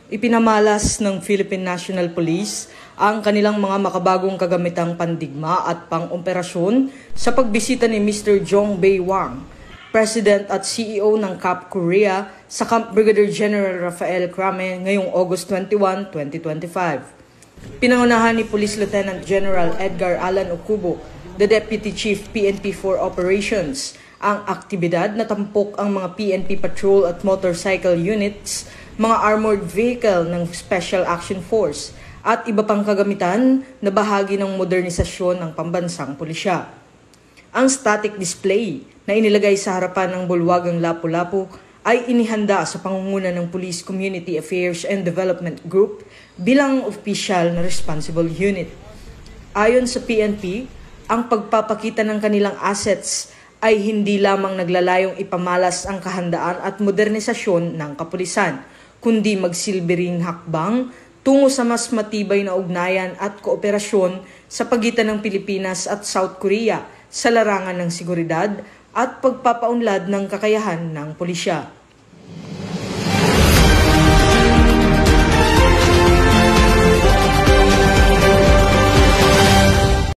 Ipinamalas ng Philippine National Police ang kanilang mga makabagong kagamitang pandigma at pang-operasyon sa pagbisita ni Mr. Jong Bae Wang, President at CEO ng CAP Korea sa Camp Brigadier General Rafael Crame ngayong August 21, 2025. Pinangunahan ni Police Lieutenant General Edgar Alan Okubo, the Deputy Chief PNP for Operations, ang aktibidad na tampok ang mga PNP patrol at motorcycle units, mga armored vehicle ng Special Action Force at iba pang kagamitan na bahagi ng modernisasyon ng pambansang pulisya. Ang static display na inilagay sa harapan ng bulwagang Lapu-Lapu ay inihanda sa pangunguna ng Police Community Affairs and Development Group bilang opisyal na responsible unit. Ayon sa PNP, ang pagpapakita ng kanilang assets ay hindi lamang naglalayong ipamalas ang kahandaan at modernisasyon ng kapulisan, kundi magsilbi ring hakbang tungo sa mas matibay na ugnayan at kooperasyon sa pagitan ng Pilipinas at South Korea sa larangan ng seguridad at pagpapaunlad ng kakayahan ng pulisya.